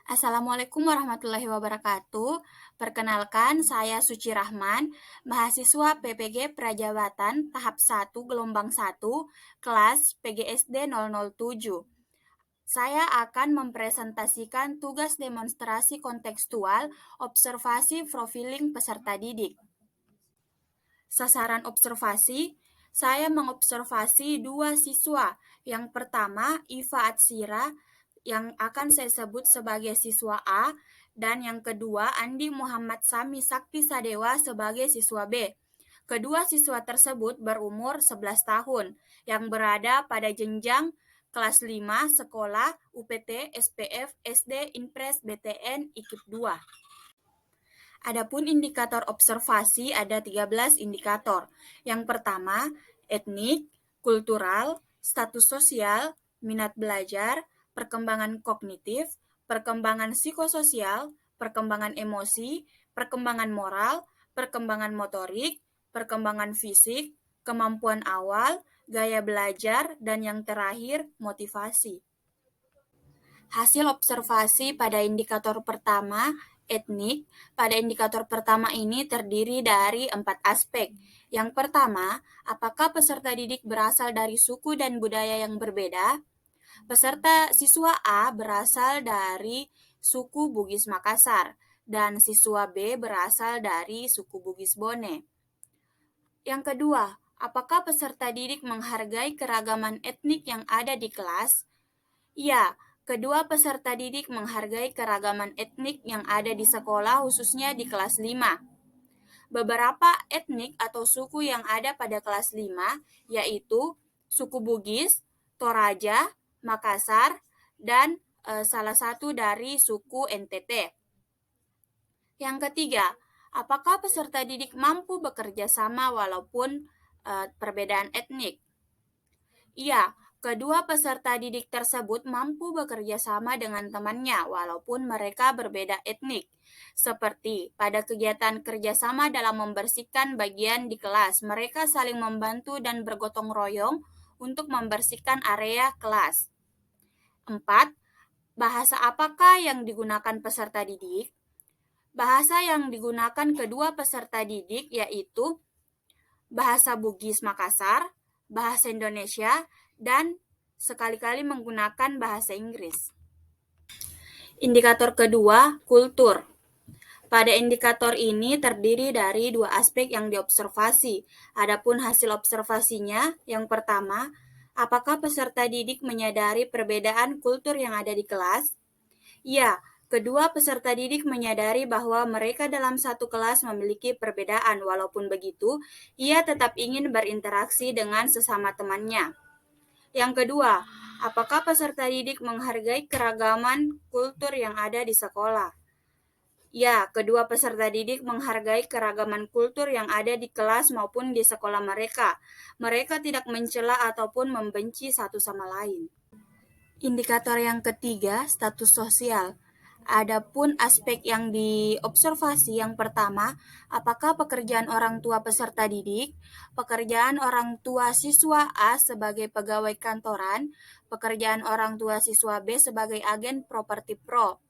Assalamualaikum warahmatullahi wabarakatuh. Perkenalkan, saya Suci Rahman, mahasiswa PPG Prajawatan tahap 1 gelombang 1, kelas PGSD 007. Saya akan mempresentasikan tugas demonstrasi kontekstual observasi profiling peserta didik. Sasaran observasi, saya mengobservasi dua siswa. Yang pertama, Iva Atsira, yang akan saya sebut sebagai siswa A, dan yang kedua, Andi Muhammad Sami Sakti Sadewa sebagai siswa B. Kedua siswa tersebut berumur 11 tahun, yang berada pada jenjang kelas 5 sekolah UPT SPF SD Inpres BTN IKIP 2. Adapun indikator observasi ada 13 indikator. Yang pertama, etnik, kultural, status sosial, minat belajar, perkembangan kognitif, perkembangan psikososial, perkembangan emosi, perkembangan moral, perkembangan motorik, perkembangan fisik, kemampuan awal, gaya belajar, dan yang terakhir, motivasi. Hasil observasi pada indikator pertama, etnik, pada indikator pertama ini terdiri dari 4 aspek. Yang pertama, apakah peserta didik berasal dari suku dan budaya yang berbeda? Peserta siswa A berasal dari suku Bugis Makassar, dan siswa B berasal dari suku Bugis Bone. Yang kedua, apakah peserta didik menghargai keragaman etnik yang ada di kelas? Ya, kedua peserta didik menghargai keragaman etnik yang ada di sekolah khususnya di kelas 5. Beberapa etnik atau suku yang ada pada kelas 5 yaitu suku Bugis, Toraja, Makassar, dan salah satu dari suku NTT. Yang ketiga, apakah peserta didik mampu bekerja sama walaupun perbedaan etnik? Iya, kedua peserta didik tersebut mampu bekerja sama dengan temannya walaupun mereka berbeda etnik. Seperti pada kegiatan kerjasama dalam membersihkan bagian di kelas, mereka saling membantu dan bergotong royong untuk membersihkan area kelas. 4. Bahasa apakah yang digunakan peserta didik? Bahasa yang digunakan kedua peserta didik yaitu bahasa Bugis Makassar, bahasa Indonesia, dan sekali-kali menggunakan bahasa Inggris. Indikator kedua, kultur. Pada indikator ini terdiri dari dua aspek yang diobservasi. Adapun hasil observasinya, yang pertama, apakah peserta didik menyadari perbedaan kultur yang ada di kelas? Ya, kedua peserta didik menyadari bahwa mereka dalam satu kelas memiliki perbedaan. Walaupun begitu, ia tetap ingin berinteraksi dengan sesama temannya. Yang kedua, apakah peserta didik menghargai keragaman kultur yang ada di sekolah? Ya, kedua peserta didik menghargai keragaman kultur yang ada di kelas maupun di sekolah mereka. Mereka tidak mencela ataupun membenci satu sama lain. Indikator yang ketiga, status sosial. Adapun aspek yang diobservasi yang pertama, apakah pekerjaan orang tua peserta didik, pekerjaan orang tua siswa A sebagai pegawai kantoran, pekerjaan orang tua siswa B sebagai agen properti pro.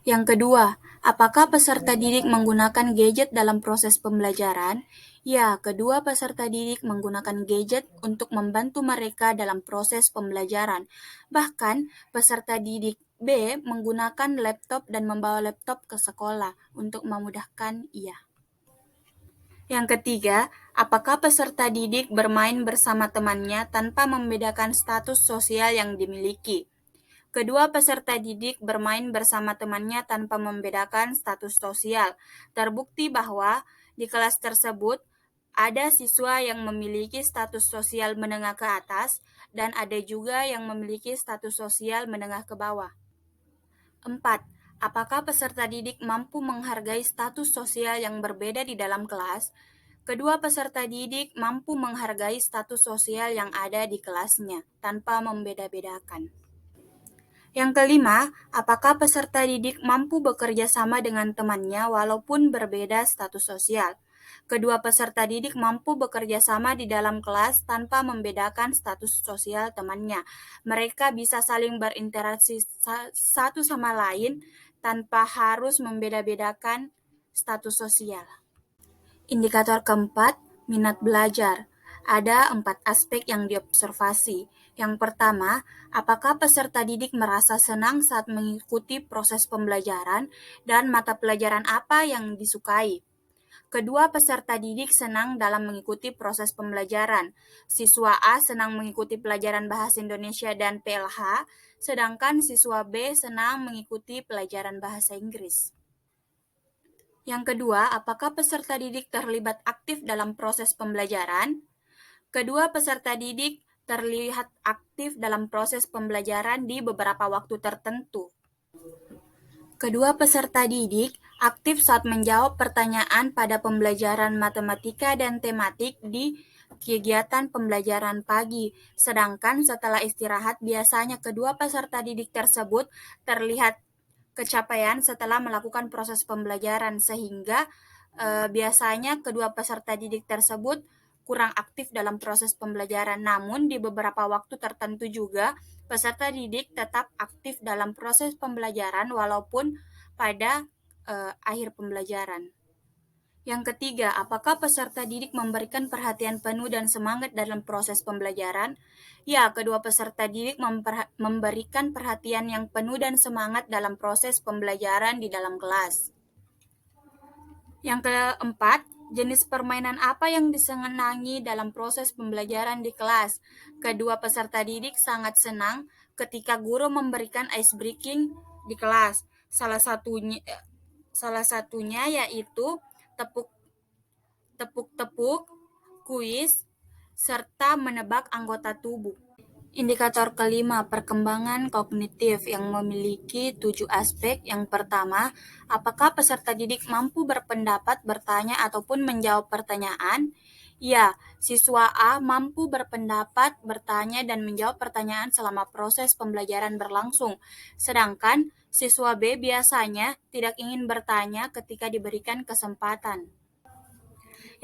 Yang kedua, apakah peserta didik menggunakan gadget dalam proses pembelajaran? Ya, kedua peserta didik menggunakan gadget untuk membantu mereka dalam proses pembelajaran. Bahkan, peserta didik B menggunakan laptop dan membawa laptop ke sekolah untuk memudahkan ia. Yang ketiga, apakah peserta didik bermain bersama temannya tanpa membedakan status sosial yang dimiliki? Kedua peserta didik bermain bersama temannya tanpa membedakan status sosial. Terbukti bahwa di kelas tersebut ada siswa yang memiliki status sosial menengah ke atas dan ada juga yang memiliki status sosial menengah ke bawah. 4. Apakah peserta didik mampu menghargai status sosial yang berbeda di dalam kelas? Kedua peserta didik mampu menghargai status sosial yang ada di kelasnya tanpa membeda-bedakan. Yang kelima, apakah peserta didik mampu bekerja sama dengan temannya walaupun berbeda status sosial? Kedua peserta didik mampu bekerja sama di dalam kelas tanpa membedakan status sosial temannya. Mereka bisa saling berinteraksi satu sama lain tanpa harus membeda-bedakan status sosial. Indikator keempat, minat belajar. Ada 4 aspek yang diobservasi. Yang pertama, apakah peserta didik merasa senang saat mengikuti proses pembelajaran dan mata pelajaran apa yang disukai? Kedua peserta didik senang dalam mengikuti proses pembelajaran. Siswa A senang mengikuti pelajaran Bahasa Indonesia dan PLH, sedangkan siswa B senang mengikuti pelajaran Bahasa Inggris. Yang kedua, apakah peserta didik terlibat aktif dalam proses pembelajaran? Kedua peserta didik terlihat aktif dalam proses pembelajaran di beberapa waktu tertentu. Kedua peserta didik aktif saat menjawab pertanyaan pada pembelajaran matematika dan tematik di kegiatan pembelajaran pagi, sedangkan setelah istirahat biasanya kedua peserta didik tersebut terlihat kecapaian setelah melakukan proses pembelajaran, sehingga biasanya kedua peserta didik tersebut kurang aktif dalam proses pembelajaran. Namun di beberapa waktu tertentu juga peserta didik tetap aktif dalam proses pembelajaran walaupun pada akhir pembelajaran. Yang ketiga, apakah peserta didik memberikan perhatian penuh dan semangat dalam proses pembelajaran? Ya, kedua peserta didik memberikan perhatian yang penuh dan semangat dalam proses pembelajaran di dalam kelas. Yang keempat, jenis permainan apa yang disenangi dalam proses pembelajaran di kelas? Kedua peserta didik sangat senang ketika guru memberikan ice breaking di kelas. Salah satunya yaitu tepuk-tepuk, kuis, serta menebak anggota tubuh. Indikator kelima, perkembangan kognitif yang memiliki 7 aspek. Yang pertama, apakah peserta didik mampu berpendapat, bertanya, ataupun menjawab pertanyaan? Ya, siswa A mampu berpendapat, bertanya, dan menjawab pertanyaan selama proses pembelajaran berlangsung. Sedangkan siswa B biasanya tidak ingin bertanya ketika diberikan kesempatan.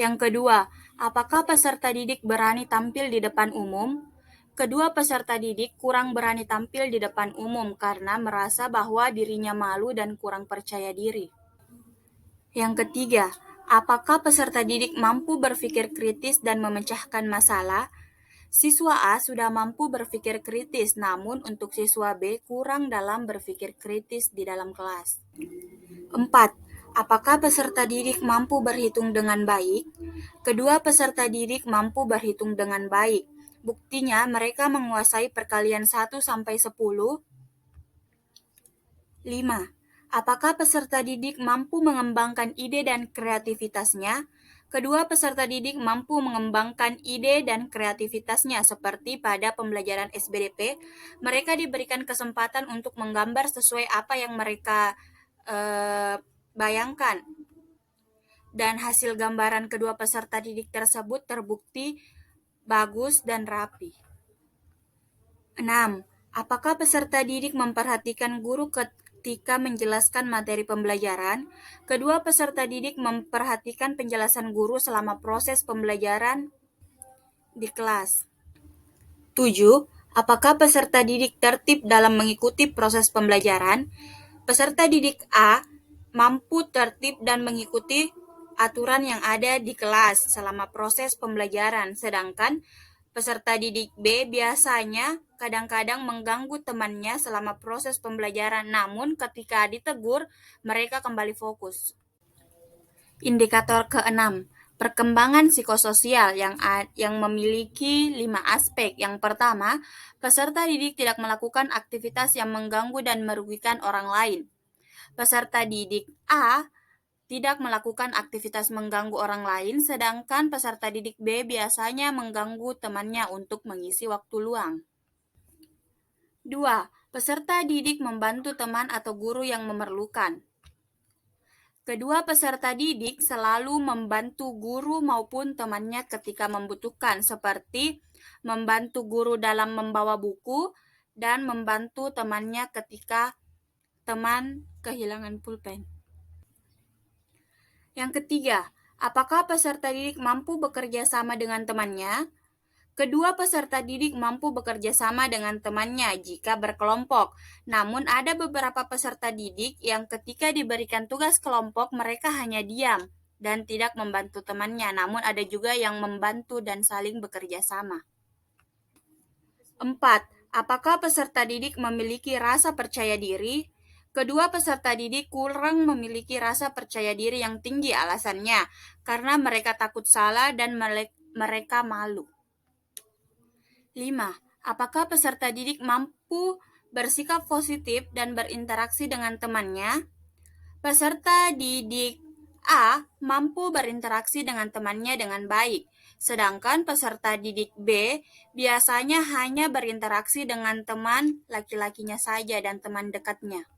Yang kedua, apakah peserta didik berani tampil di depan umum? Kedua peserta didik kurang berani tampil di depan umum karena merasa bahwa dirinya malu dan kurang percaya diri. Yang ketiga, apakah peserta didik mampu berpikir kritis dan memecahkan masalah? Siswa A sudah mampu berpikir kritis, namun untuk siswa B kurang dalam berpikir kritis di dalam kelas. 4. Apakah peserta didik mampu berhitung dengan baik? Kedua peserta didik mampu berhitung dengan baik. Buktinya, mereka menguasai perkalian 1 sampai 10. 5. Apakah peserta didik mampu mengembangkan ide dan kreativitasnya? Kedua peserta didik mampu mengembangkan ide dan kreativitasnya seperti pada pembelajaran SBDP. Mereka diberikan kesempatan untuk menggambar sesuai apa yang mereka bayangkan. Dan hasil gambaran kedua peserta didik tersebut terbukti bagus dan rapi. 6. Apakah peserta didik memperhatikan guru ketika menjelaskan materi pembelajaran? Kedua peserta didik memperhatikan penjelasan guru selama proses pembelajaran di kelas. 7. Apakah peserta didik tertib dalam mengikuti proses pembelajaran? Peserta didik A mampu tertib dan mengikuti aturan yang ada di kelas selama proses pembelajaran, sedangkan peserta didik B biasanya kadang-kadang mengganggu temannya selama proses pembelajaran, namun ketika ditegur, mereka kembali fokus. Indikator ke-6, perkembangan psikososial yang memiliki 5 aspek. Yang pertama, peserta didik tidak melakukan aktivitas yang mengganggu dan merugikan orang lain. Peserta didik A tidak melakukan aktivitas mengganggu orang lain, sedangkan peserta didik B biasanya mengganggu temannya untuk mengisi waktu luang. 2. Peserta didik membantu teman atau guru yang memerlukan. Kedua peserta didik selalu membantu guru maupun temannya ketika membutuhkan, seperti membantu guru dalam membawa buku dan membantu temannya ketika teman kehilangan pulpen. Yang ketiga, Apakah peserta didik mampu bekerja sama dengan temannya? Kedua peserta didik mampu bekerja sama dengan temannya jika berkelompok. Namun ada beberapa peserta didik yang ketika diberikan tugas kelompok mereka hanya diam dan tidak membantu temannya. Namun ada juga yang membantu dan saling bekerja sama. 4. Apakah peserta didik memiliki rasa percaya diri? Kedua peserta didik kurang memiliki rasa percaya diri yang tinggi, alasannya karena mereka takut salah dan mereka malu. 5. Apakah peserta didik mampu bersikap positif dan berinteraksi dengan temannya? Peserta didik A mampu berinteraksi dengan temannya dengan baik, sedangkan peserta didik B biasanya hanya berinteraksi dengan teman laki-lakinya saja dan teman dekatnya.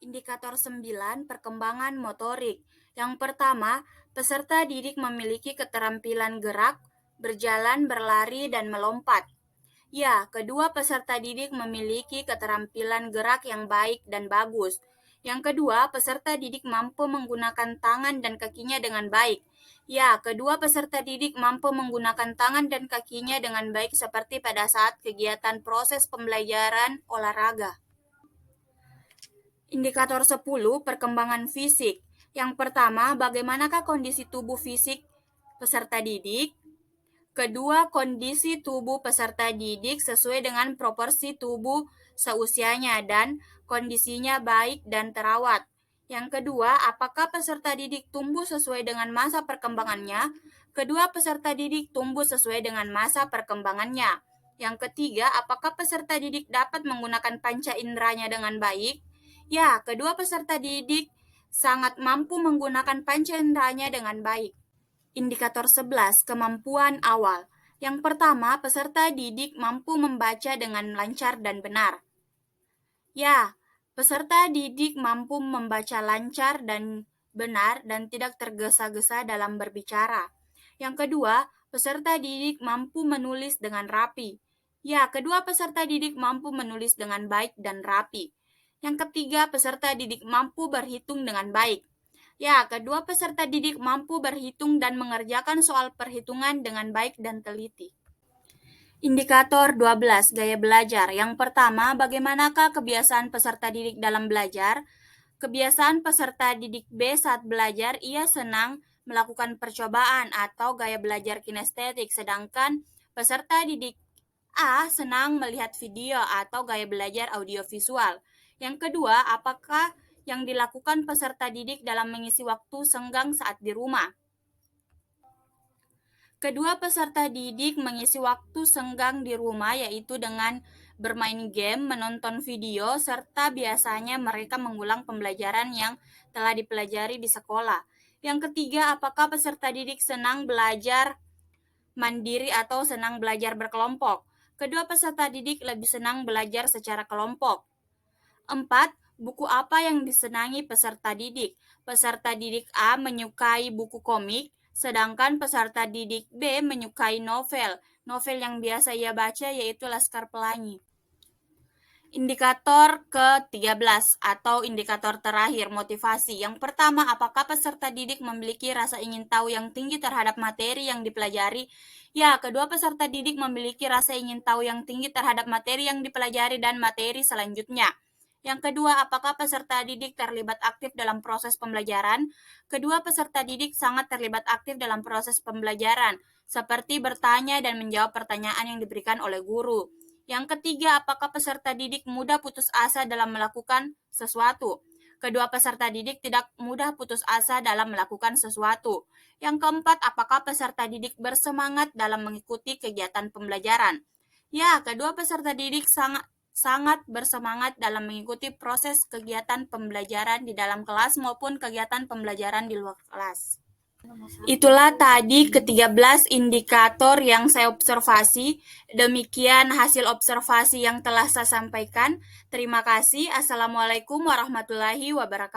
Indikator 9, perkembangan motorik. Yang pertama, peserta didik memiliki keterampilan gerak, berjalan, berlari, dan melompat. Ya, kedua peserta didik memiliki keterampilan gerak yang baik dan bagus. Yang kedua, peserta didik mampu menggunakan tangan dan kakinya dengan baik. Ya, kedua peserta didik mampu menggunakan tangan dan kakinya dengan baik seperti pada saat kegiatan proses pembelajaran olahraga. Indikator 10, perkembangan fisik. Yang pertama, bagaimanakah kondisi tubuh fisik peserta didik? Kedua, kondisi tubuh peserta didik sesuai dengan proporsi tubuh seusianya dan kondisinya baik dan terawat. Yang kedua, apakah peserta didik tumbuh sesuai dengan masa perkembangannya? Kedua peserta didik tumbuh sesuai dengan masa perkembangannya. Yang ketiga, apakah peserta didik dapat menggunakan panca inderanya dengan baik? Ya, kedua peserta didik sangat mampu menggunakan panca inderanya dengan baik. Indikator 11, kemampuan awal. Yang pertama, peserta didik mampu membaca dengan lancar dan benar. Ya, peserta didik mampu membaca lancar dan benar dan tidak tergesa-gesa dalam berbicara. Yang kedua, peserta didik mampu menulis dengan rapi. Ya, kedua peserta didik mampu menulis dengan baik dan rapi. Yang ketiga, peserta didik mampu berhitung dengan baik. Ya, kedua peserta didik mampu berhitung dan mengerjakan soal perhitungan dengan baik dan teliti. Indikator 12, gaya belajar. Yang pertama, bagaimanakah kebiasaan peserta didik dalam belajar? Kebiasaan peserta didik B saat belajar, ia senang melakukan percobaan atau gaya belajar kinestetik, sedangkan peserta didik A. Senang melihat video atau gaya belajar audiovisual. Yang kedua, apakah yang dilakukan peserta didik dalam mengisi waktu senggang saat di rumah? Kedua peserta didik mengisi waktu senggang di rumah yaitu dengan bermain game, menonton video, serta biasanya mereka mengulang pembelajaran yang telah dipelajari di sekolah. Yang ketiga, apakah peserta didik senang belajar mandiri atau senang belajar berkelompok? Kedua peserta didik lebih senang belajar secara kelompok. 4. Buku apa yang disenangi peserta didik? Peserta didik A menyukai buku komik, sedangkan peserta didik B menyukai novel. Novel yang biasa ia baca yaitu Laskar Pelangi. Indikator ke-13 atau indikator terakhir, motivasi. Yang pertama, apakah peserta didik memiliki rasa ingin tahu yang tinggi terhadap materi yang dipelajari? Ya, kedua peserta didik memiliki rasa ingin tahu yang tinggi terhadap materi yang dipelajari dan materi selanjutnya. Yang kedua, apakah peserta didik terlibat aktif dalam proses pembelajaran? Kedua peserta didik sangat terlibat aktif dalam proses pembelajaran, seperti bertanya dan menjawab pertanyaan yang diberikan oleh guru. Yang ketiga, apakah peserta didik mudah putus asa dalam melakukan sesuatu? Kedua peserta didik tidak mudah putus asa dalam melakukan sesuatu. Yang keempat, apakah peserta didik bersemangat dalam mengikuti kegiatan pembelajaran? Ya, kedua peserta didik sangat bersemangat dalam mengikuti proses kegiatan pembelajaran di dalam kelas maupun kegiatan pembelajaran di luar kelas. Itulah tadi ke-13 indikator yang saya observasi. Demikian hasil observasi yang telah saya sampaikan. Terima kasih. Assalamualaikum warahmatullahi wabarakatuh.